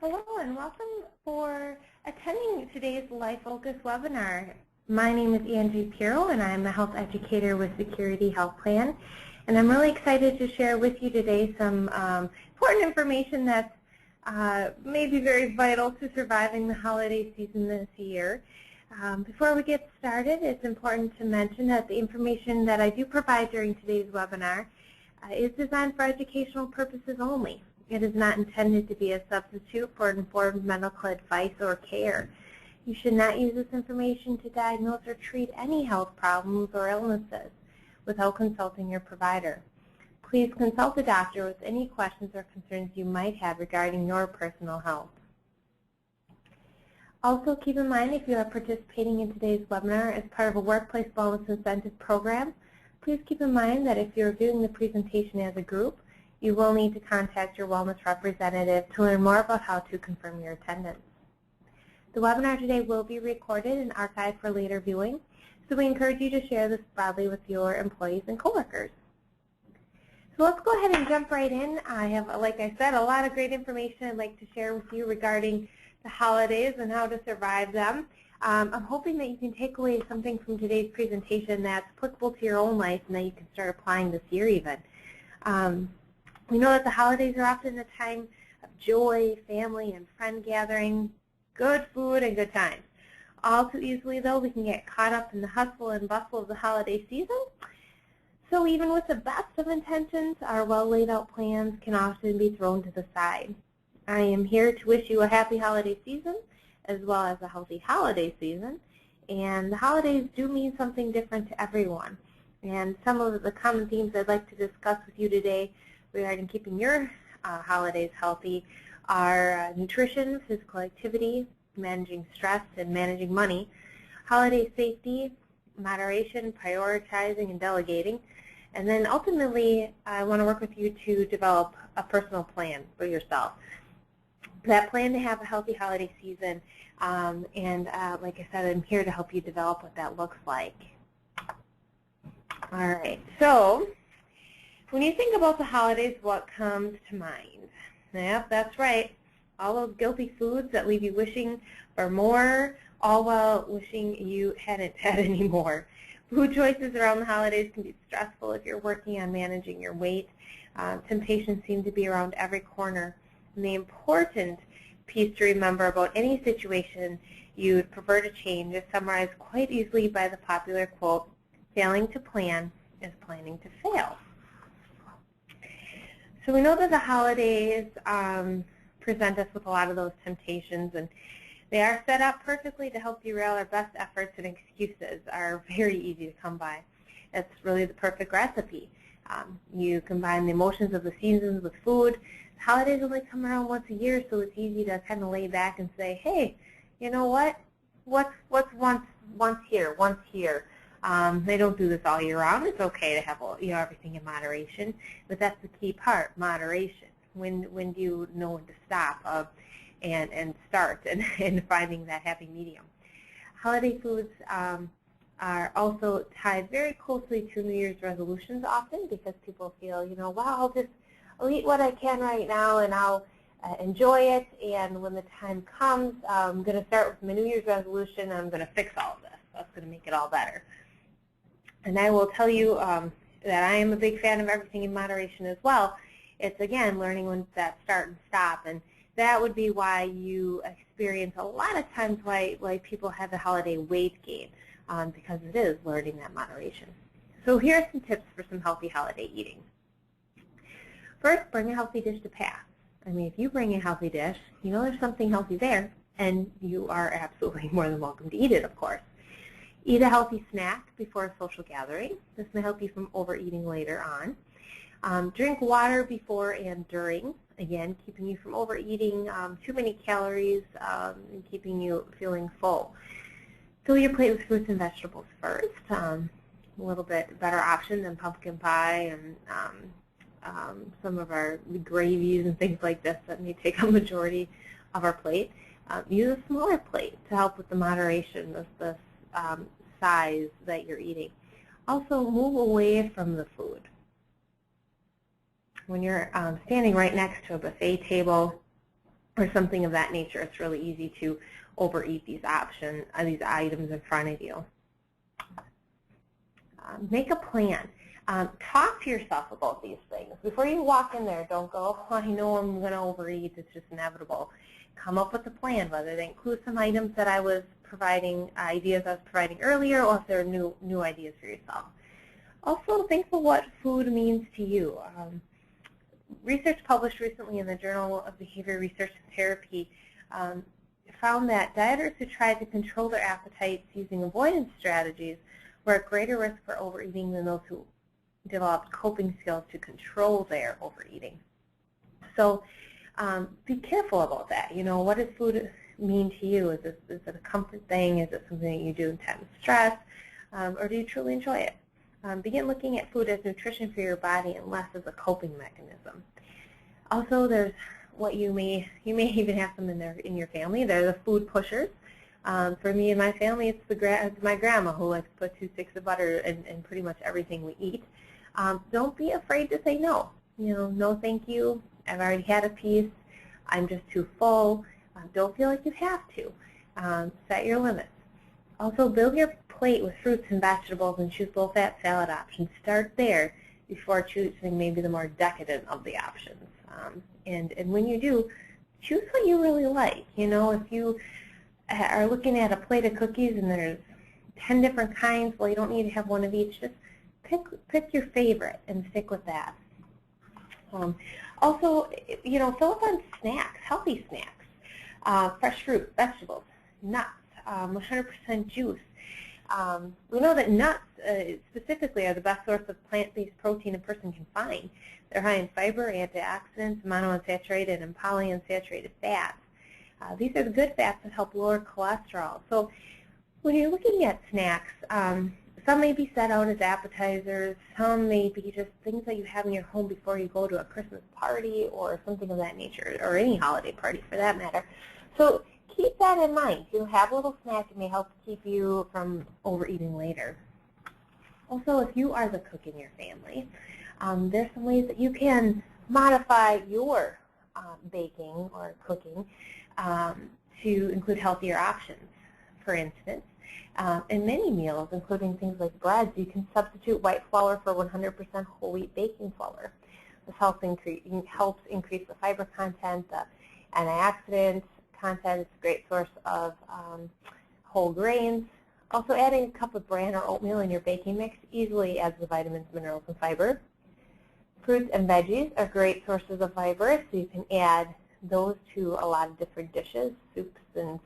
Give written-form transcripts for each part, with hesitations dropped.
Hello and welcome for attending today's Life Focus webinar. My name is Angie Pirro and I'm a health educator with Security Health Plan. And I'm really excited to share with you today some important information that may be very vital to surviving the holiday season this year. Before we get started, it's important to mention that the information that I do provide during today's webinar is designed for educational purposes only. It is not intended to be a substitute for informed medical advice or care. You should not use this information to diagnose or treat any health problems or illnesses without consulting your provider. Please consult a doctor with any questions or concerns you might have regarding your personal health. Also, keep in mind if you are participating in today's webinar as part of a workplace wellness incentive program, please keep in mind that if you're doing the presentation as a group, you will need to contact your wellness representative to learn more about how to confirm your attendance. The webinar today will be recorded and archived for later viewing, so we encourage you to share this broadly with your employees and coworkers. So let's go ahead and jump right in. I have, like I said, a lot of great information I'd like to share with you regarding the holidays and how to survive them. I'm hoping that you can take away something from today's presentation that's applicable to your own life and that you can start applying this year even. We know that the holidays are often a time of joy, family, and friend gathering, good food, and good times. All too easily, though, we can get caught up in the hustle and bustle of the holiday season. So even with the best of intentions, our well-laid-out plans can often be thrown to the side. I am here to wish you a happy holiday season, as well as a healthy holiday season. And the holidays do mean something different to everyone. And some of the common themes I'd like to discuss with you today regarding keeping your holidays healthy are nutrition, physical activity, managing stress, and managing money, holiday safety, moderation, prioritizing, and delegating. And then ultimately, I want to work with you to develop a personal plan for yourself. That plan to have a healthy holiday season, like I said, I'm here to help you develop what that looks like. All right, so when you think about the holidays, what comes to mind? Yep, that's right. All those guilty foods that leave you wishing for more, all while wishing you hadn't had any more. Food choices around the holidays can be stressful if you're working on managing your weight. Temptations seem to be around every corner. And the important piece to remember about any situation you would prefer to change is summarized quite easily by the popular quote, "Failing to plan is planning to fail." So we know that the holidays present us with a lot of those temptations, and they are set up perfectly to help derail our best efforts, and excuses are very easy to come by. It's really the perfect recipe. You combine the emotions of the seasons with food. The holidays only come around once a year, so it's easy to kind of lay back and say, hey, you know what? What's once here, once here? They don't do this all year round. It's okay to have everything in moderation, but that's the key part, moderation. When do you know when to stop and start and finding that happy medium? Holiday foods are also tied very closely to New Year's resolutions often, because people feel, wow, I'll eat what I can right now and I'll enjoy it, and when the time comes, I'm going to start with my New Year's resolution and I'm going to fix all of this. That's going to make it all better. And I will tell you that I am a big fan of everything in moderation as well. It's, again, learning when to start and stop. And that would be why you experience a lot of times why people have a holiday weight gain, because it is learning that moderation. So here are some tips for some healthy holiday eating. First, bring a healthy dish to pass. I mean, if you bring a healthy dish, there's something healthy there, and you are absolutely more than welcome to eat it, of course. Eat a healthy snack before a social gathering. This may help you from overeating later on. Drink water before and during, again, keeping you from overeating too many calories and keeping you feeling full. Fill your plate with fruits and vegetables first. A little bit better option than pumpkin pie and some of our gravies and things like this that may take a majority of our plate. Use a smaller plate to help with the moderation of the size that you're eating. Also, move away from the food. When you're standing right next to a buffet table, or something of that nature. It's really easy to overeat these items in front of you. Make a plan. Talk to yourself about these things. Before you walk in there, don't go, oh, I know I'm going to overeat, it's just inevitable. Come up with a plan, whether they include some items that I was providing, ideas I was providing earlier, or if they're new ideas for yourself. Also, think of what food means to you. Research published recently in the Journal of Behavior Research and Therapy found that dieters who tried to control their appetites using avoidance strategies were at greater risk for overeating than those who developed coping skills to control their overeating. So be careful about that. You know, what does food mean to you? Is it a comfort thing? Is it something that you do in times of stress? Or do you truly enjoy it? Begin looking at food as nutrition for your body and less as a coping mechanism. Also, there's what you may even have some in your family. They're the food pushers. For me and my family, it's my grandma who likes to put 2 sticks of butter in pretty much everything we eat. Don't be afraid to say no. You know, no thank you. I've already had a piece. I'm just too full. Don't feel like you have to. Set your limits. Also, build your plate with fruits and vegetables and choose low-fat salad options. Start there before choosing maybe the more decadent of the options. And when you do, choose what you really like. You know, if you are looking at a plate of cookies and there's 10 different kinds, well, you don't need to have one of each. Just pick your favorite and stick with that. Also, you know, fill up on snacks, healthy snacks, fresh fruit, vegetables, nuts, 100% juice. We know that nuts specifically are the best source of plant-based protein a person can find. They're high in fiber, antioxidants, monounsaturated, and polyunsaturated fats. These are the good fats that help lower cholesterol. So when you're looking at snacks, some may be set out as appetizers, some may be just things that you have in your home before you go to a Christmas party or something of that nature, or any holiday party for that matter. So keep that in mind. You have a little snack, it may help keep you from overeating later. Also, if you are the cook in your family, there's some ways that you can modify your baking or cooking to include healthier options. For instance, in many meals, including things like breads, you can substitute white flour for 100% whole wheat baking flour. This helps increase the fiber content, the antioxidant content. It's a great source of whole grains. Also, adding a cup of bran or oatmeal in your baking mix easily adds the vitamins, minerals, and fiber. Fruits and veggies are great sources of fiber, so you can add those to a lot of different dishes, soups and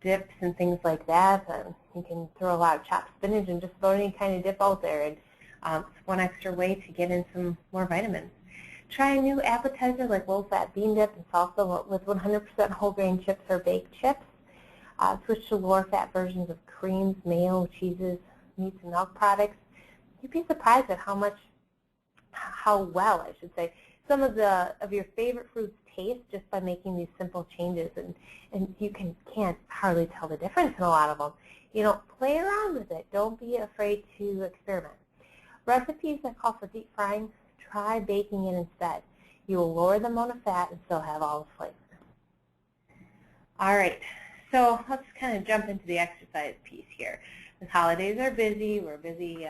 dips and things like that. You can throw a lot of chopped spinach and just throw any kind of dip out there, and it's one extra way to get in some more vitamins. Try a new appetizer like low-fat bean dip and salsa with 100% whole grain chips or baked chips. Switch to lower-fat versions of creams, mayo, cheeses, meats, and milk products. You'd be surprised at how well some of your favorite foods taste just by making these simple changes, and you can't hardly tell the difference in a lot of them. You know, play around with it. Don't be afraid to experiment. Recipes that call for deep frying, try baking it instead. You will lower the amount of fat and still have all the flavor. All right, so let's kind of jump into the exercise piece here. The holidays are busy. We're busy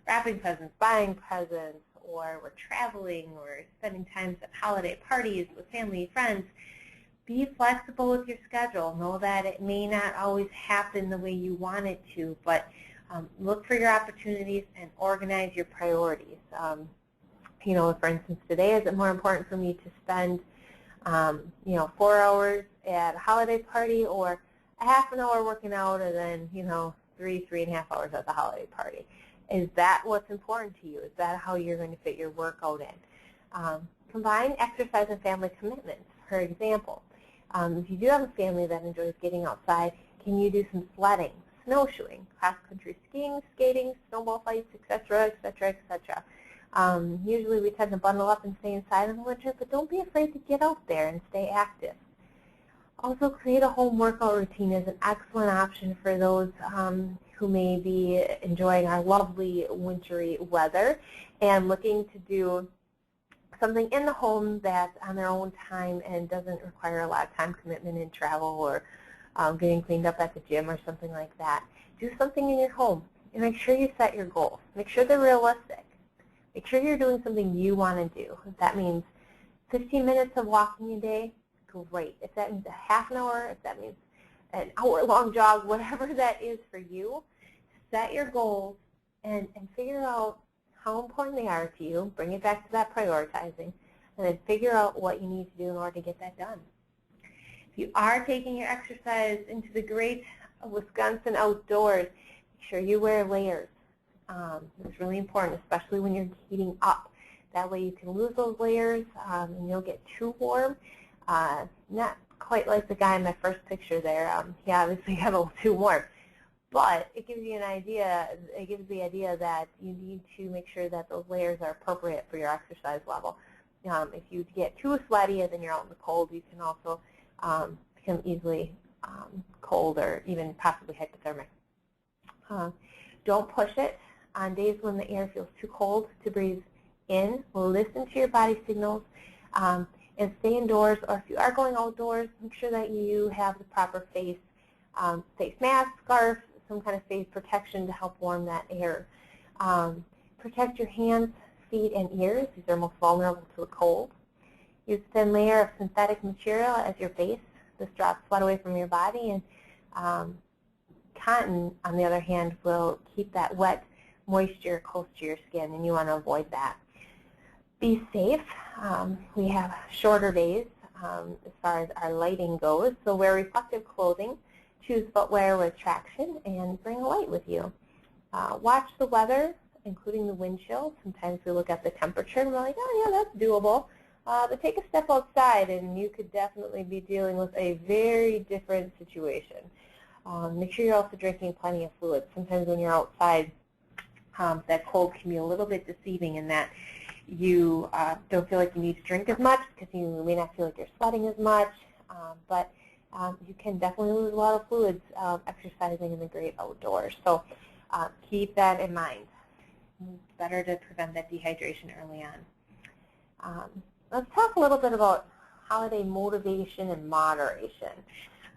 wrapping presents, buying presents, or we're traveling, or spending time at holiday parties with family and friends. Be flexible with your schedule. Know that it may not always happen the way you want it to, but look for your opportunities and organize your priorities. You know, for instance, today, is it more important for me to spend, 4 hours at a holiday party, or a half an hour working out, and then, 3.5 hours at the holiday party? Is that what's important to you? Is that how you're going to fit your workout in? Combine exercise and family commitments. For example, if you do have a family that enjoys getting outside, can you do some sledding, snowshoeing, cross-country skiing, skating, snowball fights, etc., etc., etc.? Usually we tend to bundle up and stay inside in the winter, but don't be afraid to get out there and stay active. Also, create a home workout routine is an excellent option for those who may be enjoying our lovely wintry weather and looking to do something in the home that's on their own time and doesn't require a lot of time commitment in travel or getting cleaned up at the gym or something like that. Do something in your home and make sure you set your goals. Make sure they're realistic. Make sure you're doing something you want to do. If that means 15 minutes of walking a day, great. If that means a half an hour, if that means an hour-long jog, whatever that is for you, set your goals and figure out how important they are to you. Bring it back to that prioritizing, and then figure out what you need to do in order to get that done. If you are taking your exercise into the great Wisconsin outdoors, make sure you wear layers. It's really important, especially when you're heating up. That way you can lose those layers and you'll get too warm. Not quite like the guy in my first picture there. He obviously got a little too warm. But it gives you an idea, it gives the idea that you need to make sure that those layers are appropriate for your exercise level. If you get too sweaty and then you're out in the cold, you can also become easily cold or even possibly hypothermic. Don't push it. On days when the air feels too cold to breathe in, listen to your body signals and stay indoors. Or if you are going outdoors, make sure that you have the proper face mask, scarf, some kind of face protection to help warm that air. Protect your hands, feet, and ears. These are most vulnerable to the cold. Use a thin layer of synthetic material as your base. This drops sweat away from your body, and cotton, on the other hand, will keep that wet moisture close to your skin, and you want to avoid that. Be safe. We have shorter days as far as our lighting goes, so wear reflective clothing, choose footwear with traction, and bring a light with you. Watch the weather, including the wind chill. Sometimes we look at the temperature and we're like, oh yeah, that's doable. But take a step outside and you could definitely be dealing with a very different situation. Make sure you're also drinking plenty of fluids. Sometimes when you're outside, that cold can be a little bit deceiving in that you don't feel like you need to drink as much because you may not feel like you're sweating as much, but you can definitely lose a lot of fluids exercising in the great outdoors. So keep that in mind. It's better to prevent that dehydration early on. Let's talk a little bit about holiday motivation and moderation.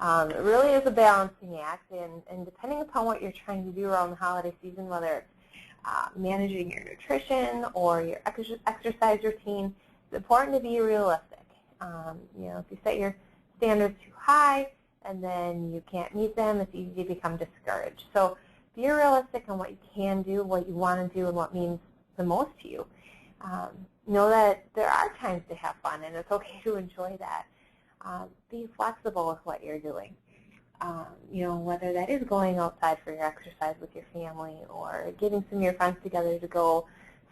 It really is a balancing act, and depending upon what you're trying to do around the holiday season, whether it's managing your nutrition or your exercise routine, it's important to be realistic. If you set your standards too high and then you can't meet them, it's easy to become discouraged. So be realistic on what you can do, what you want to do, and what means the most to you. Know that there are times to have fun, and it's okay to enjoy that. Be flexible with what you're doing. Whether that is going outside for your exercise with your family or getting some of your friends together to go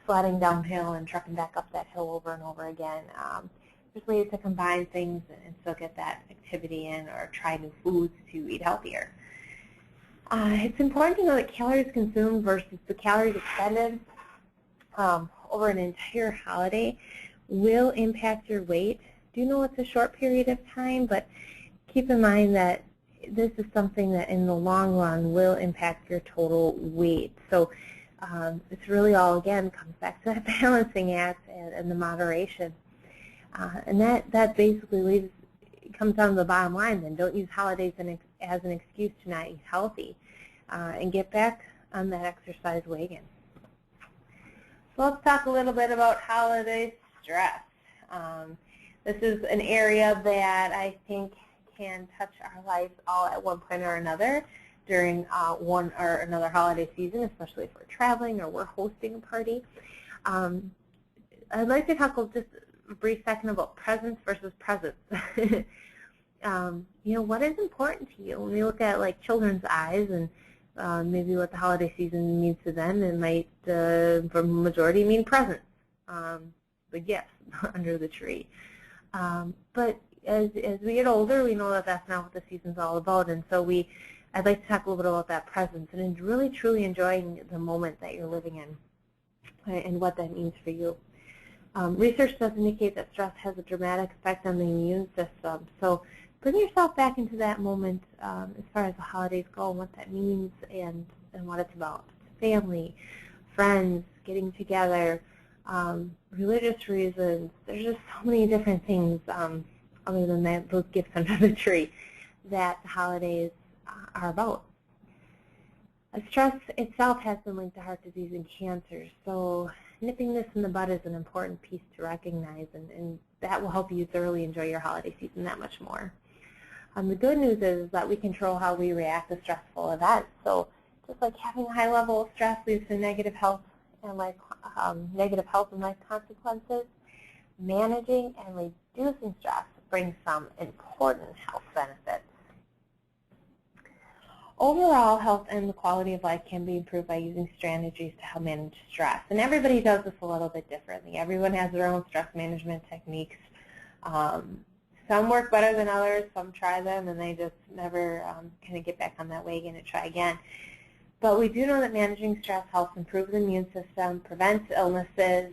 sledding downhill and trucking back up that hill over and over again. There's ways to combine things and still get that activity in, or try new foods to eat healthier. It's important to know that calories consumed versus the calories expended over an entire holiday will impact your weight. Do know it's a short period of time, but keep in mind that this is something that in the long run will impact your total weight. So it's really all, again, comes back to that balancing act and the moderation. And that basically comes down to the bottom line then. Don't use holidays as an excuse to not eat healthy, and get back on that exercise wagon. So let's talk a little bit about holiday stress. This is an area that I think can touch our lives all at one point or another during one or another holiday season, especially if we're traveling or we're hosting a party. I'd like to talk just a brief second about presents versus presents. What is important to you? When we look at like children's eyes and maybe what the holiday season means to them, it might, for the majority, mean presents, the gifts under the tree. But as we get older, we know that that's not what the season's all about, and so I'd like to talk a little bit about that presence and really truly enjoying the moment that you're living in and what that means for you. Research does indicate that stress has a dramatic effect on the immune system, so bring yourself back into that moment as far as the holidays go and what that means and what it's about. Family, friends, getting together, religious reasons. There's just so many different things other than that, those gifts under the tree that the holidays are about. Stress itself has been linked to heart disease and cancer, so nipping this in the bud is an important piece to recognize, and that will help you thoroughly enjoy your holiday season that much more. The good news is that we control how we react to stressful events. So just like having a high level of stress leads to negative health and life consequences, managing and reducing stress brings some important health benefits. Overall, health and the quality of life can be improved by using strategies to help manage stress. And everybody does this a little bit differently. Everyone has their own stress management techniques. Some work better than others. Some try them and they just never kind of get back on that wagon and try again. But we do know that managing stress helps improve the immune system, prevents illnesses,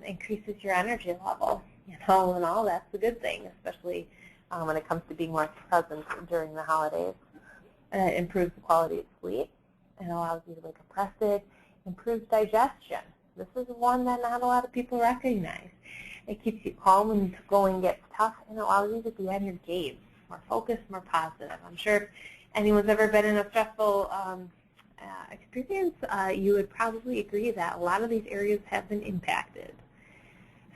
increases your energy level. All in all, that's a good thing, especially when it comes to being more present during the holidays. It improves the quality of sleep. It allows you to wake up rested. Improves digestion. This is one that not a lot of people recognize. It keeps you calm when going gets tough, and allows you to be on your game, more focused, more positive. I'm sure if anyone's ever been in a stressful experience, you would probably agree that a lot of these areas have been impacted.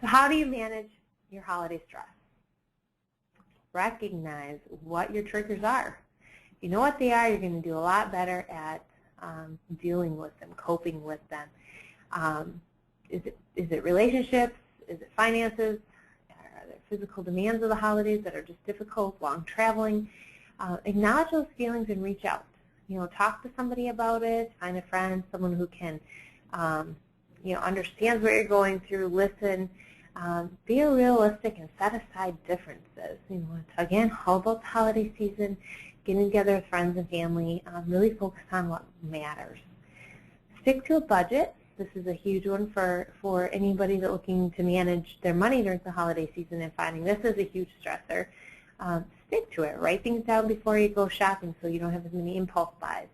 So how do you manage your holiday stress? Recognize what your triggers are. If you know what they are, you're going to do a lot better at dealing with them, coping with them. Is it relationships? Is it finances? Are there physical demands of the holidays that are just difficult, long traveling? Acknowledge those feelings and reach out. Talk to somebody about it. Find a friend, someone who can, understands what you're going through. Listen. Be realistic and set aside differences. It's, again, all about the holiday season, getting together with friends and family. Really focus on what matters. Stick to a budget. This is a huge one for anybody that's looking to manage their money during the holiday season and finding this is a huge stressor. Stick to it. Write things down before you go shopping so you don't have as many impulse buys.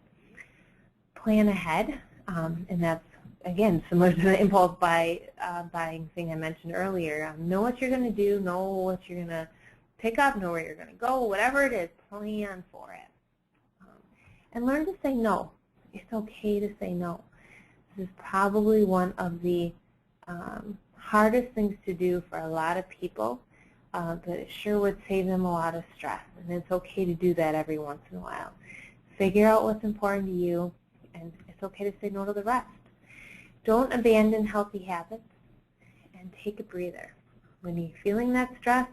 Plan ahead, and that's, again, similar to the impulse buying thing I mentioned earlier. Know what you're going to do, know what you're going to pick up, know where you're going to go, whatever it is, plan for it. And learn to say no. It's okay to say no. This is probably one of the hardest things to do for a lot of people, but it sure would save them a lot of stress. And it's okay to do that every once in a while. Figure out what's important to you, and it's okay to say no to the rest. Don't abandon healthy habits, and take a breather. When you're feeling that stress,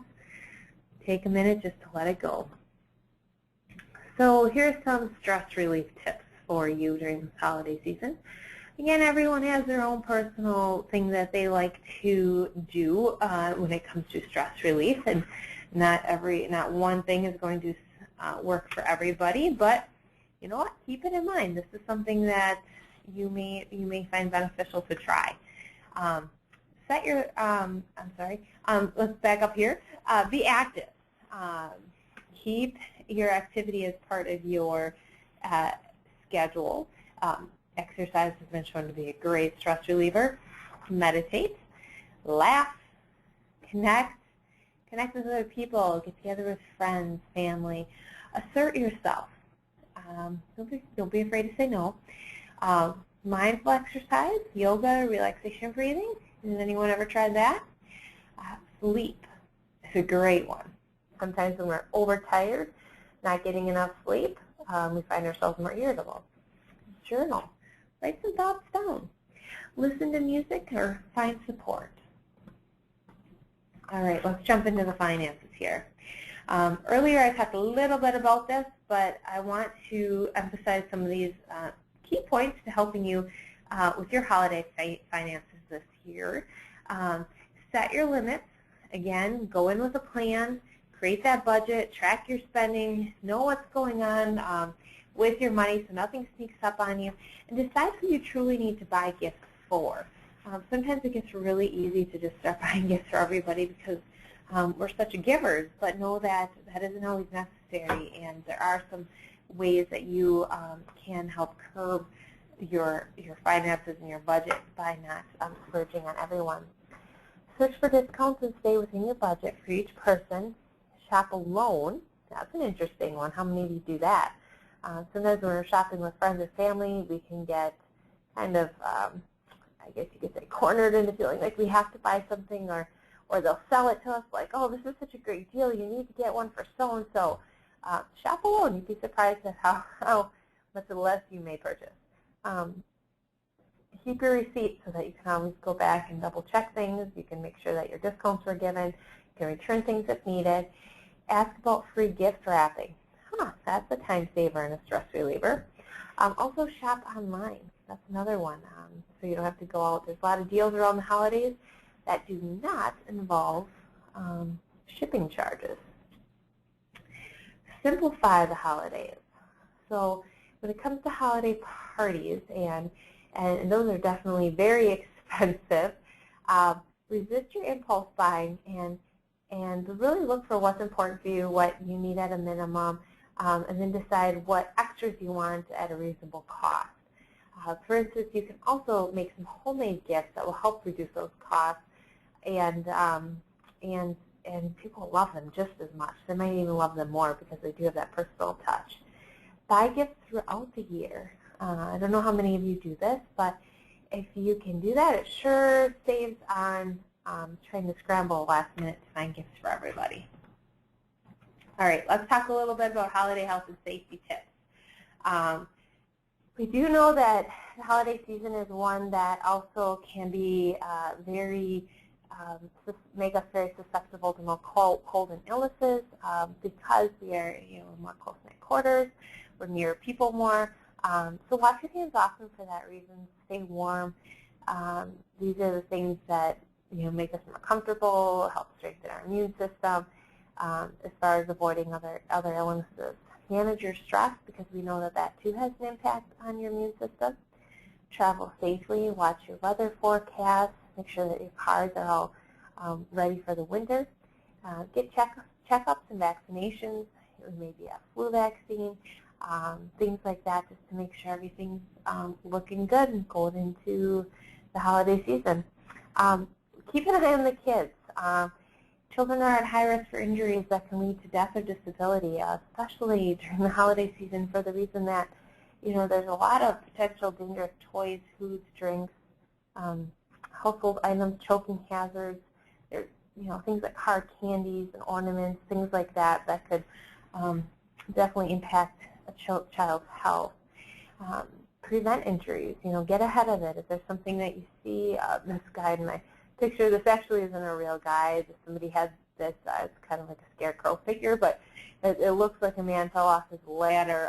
take a minute just to let it go. So here's some stress relief tips for you during this holiday season. Again, everyone has their own personal thing that they like to do when it comes to stress relief, and not one thing is going to work for everybody. But you know what? Keep it in mind. This is something that you may find beneficial to try. Set your let's back up here. Be active. Keep your activity as part of your schedule. Exercise has been shown to be a great stress reliever. Meditate, laugh, connect with other people, get together with friends, family. Assert yourself. Don't be afraid to say no. Mindful exercise, yoga, relaxation breathing. Has anyone ever tried that? Sleep is a great one. Sometimes when we're overtired, not getting enough sleep, we find ourselves more irritable. Journal. Write some thoughts down. Listen to music or find support. All right, let's jump into the finances here. Earlier I talked a little bit about this, but I want to emphasize some of these key points to helping you with your holiday finances this year. Set your limits. Again, go in with a plan, create that budget, track your spending, know what's going on with your money so nothing sneaks up on you, and decide who you truly need to buy gifts for. Sometimes it gets really easy to just start buying gifts for everybody because we're such givers, but know that that isn't always necessary, and there are some ways that you can help curb your finances and your budget by not splurging on everyone. Search for discounts and stay within your budget for each person. Shop alone. That's an interesting one. How many of you do that? Sometimes when we're shopping with friends or family, we can get kind of, I guess you could say, cornered into feeling like we have to buy something, or they'll sell it to us like, oh, this is such a great deal. You need to get one for so-and-so. Shop alone. You'd be surprised at how much less you may purchase. Keep your receipt so that you can always go back and double check things. You can make sure that your discounts were given. You can return things if needed. Ask about free gift wrapping. That's a time saver and a stress reliever. Also shop online. That's another one. So you don't have to go out. There's a lot of deals around the holidays that do not involve shipping charges. Simplify the holidays. So when it comes to holiday parties, and those are definitely very expensive, resist your impulse buying and really look for what's important for you, what you need at a minimum, and then decide what extras you want at a reasonable cost. For instance, you can also make some homemade gifts that will help reduce those costs, and people love them just as much. They might even love them more because they do have that personal touch. Buy gifts throughout the year. I don't know how many of you do this, but if you can do that, it sure saves on trying to scramble last minute to find gifts for everybody. All right, let's talk a little bit about holiday health and safety tips. We do know that the holiday season is one that also can be make us very susceptible to more cold and illnesses because we are in more close-knit quarters. We're near people more. So wash your hands often for that reason. Stay warm. These are the things that make us more comfortable, help strengthen our immune system, as far as avoiding other illnesses. Manage your stress, because we know that too has an impact on your immune system. Travel safely. Watch your weather forecast. Make sure that your cars are all ready for the winter. Get checkups and vaccinations. Maybe a flu vaccine. Things like that, just to make sure everything's looking good and going into the holiday season. Keep an eye on the kids. Children are at high risk for injuries that can lead to death or disability, especially during the holiday season, for the reason that there's a lot of potential dangerous toys, foods, drinks, household items, choking hazards. There's things like hard candies and ornaments, things like that could definitely impact a child's health. Prevent injuries. Get ahead of it. If there's something that you see, this guy in my picture, this actually isn't a real guy. Somebody has this, it's kind of like a scarecrow figure, but it looks like a man fell off his ladder.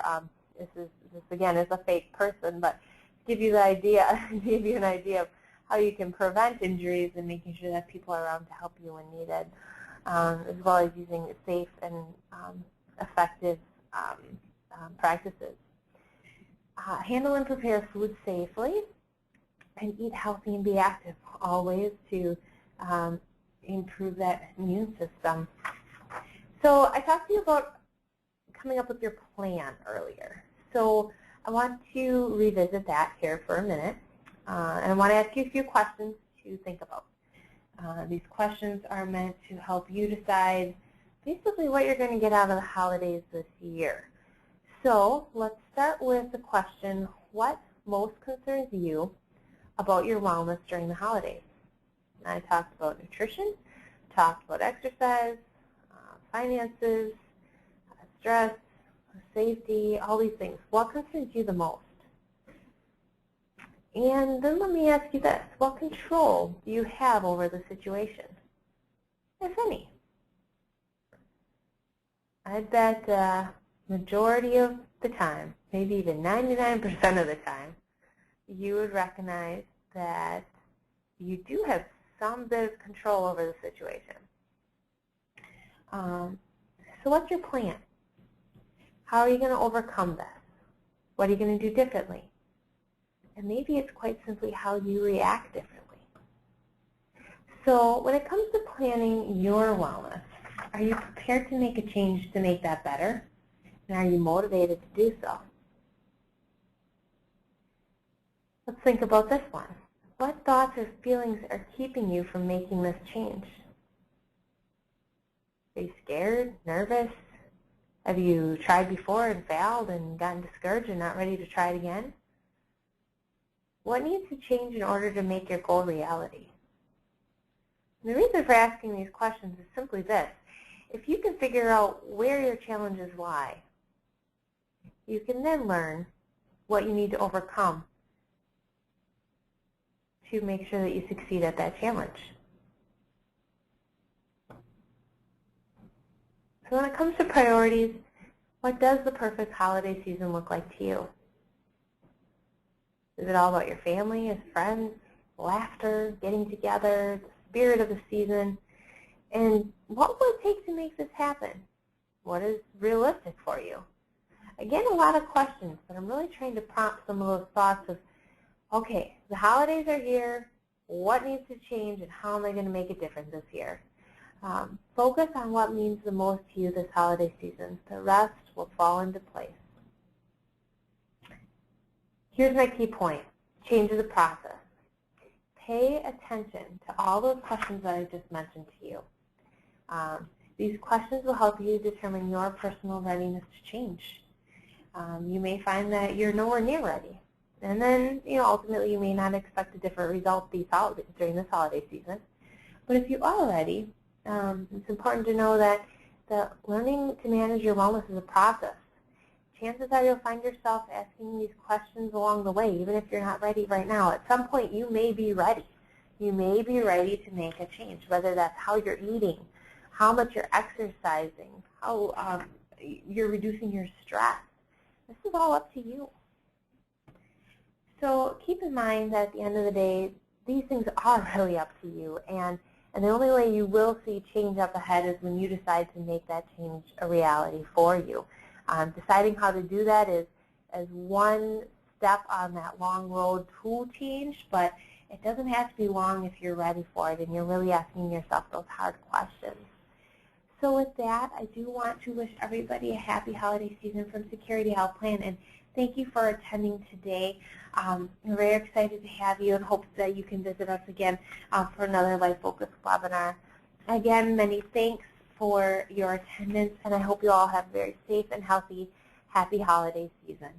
This again is a fake person, but to give you an idea of how you can prevent injuries and making sure that people are around to help you when needed, as well as using safe and effective practices. Handle and prepare food safely, and eat healthy and be active always to improve that immune system. So I talked to you about coming up with your plan earlier. So I want to revisit that here for a minute, and I want to ask you a few questions to think about. These questions are meant to help you decide basically what you're going to get out of the holidays this year. So let's start with the question, what most concerns you about your wellness during the holidays? And I talked about nutrition, talked about exercise, finances, stress, safety, all these things. What concerns you the most? And then let me ask you this, what control do you have over the situation, if any? I bet majority of the time, maybe even 99% of the time, you would recognize that you do have some bit of control over the situation. So what's your plan? How are you going to overcome this? What are you going to do differently? And maybe it's quite simply how you react differently. So when it comes to planning your wellness, are you prepared to make a change to make that better? And are you motivated to do so? Let's think about this one. What thoughts or feelings are keeping you from making this change? Are you scared, nervous? Have you tried before and failed and gotten discouraged and not ready to try it again? What needs to change in order to make your goal reality? And the reason for asking these questions is simply this. If you can figure out where your challenges lie, you can then learn what you need to overcome to make sure that you succeed at that challenge. So when it comes to priorities, what does the perfect holiday season look like to you? Is it all about your family, your friends, laughter, getting together, the spirit of the season? And what will it take to make this happen? What is realistic for you? Again, a lot of questions, but I'm really trying to prompt some of those thoughts of, okay, the holidays are here, what needs to change, and how am I going to make a difference this year? Focus on what means the most to you this holiday season. The rest will fall into place. Here's my key point. Change is a process. Pay attention to all those questions that I just mentioned to you. These questions will help you determine your personal readiness to change. You may find that you're nowhere near ready. And then, ultimately you may not expect a different result during this holiday season. But if you are ready, it's important to know that learning to manage your wellness is a process. Chances are you'll find yourself asking these questions along the way, even if you're not ready right now. At some point, you may be ready. You may be ready to make a change, whether that's how you're eating, how much you're exercising, how you're reducing your stress. This is all up to you. So keep in mind that at the end of the day, these things are really up to you. And the only way you will see change up ahead is when you decide to make that change a reality for you. Deciding how to do that is as one step on that long road to change, but it doesn't have to be long if you're ready for it and you're really asking yourself those hard questions. So with that, I do want to wish everybody a happy holiday season from Security Health Plan, and thank you for attending today. We're very excited to have you and hope that you can visit us again for another Life Focus webinar. Again, many thanks for your attendance, and I hope you all have a very safe and healthy, happy holiday season.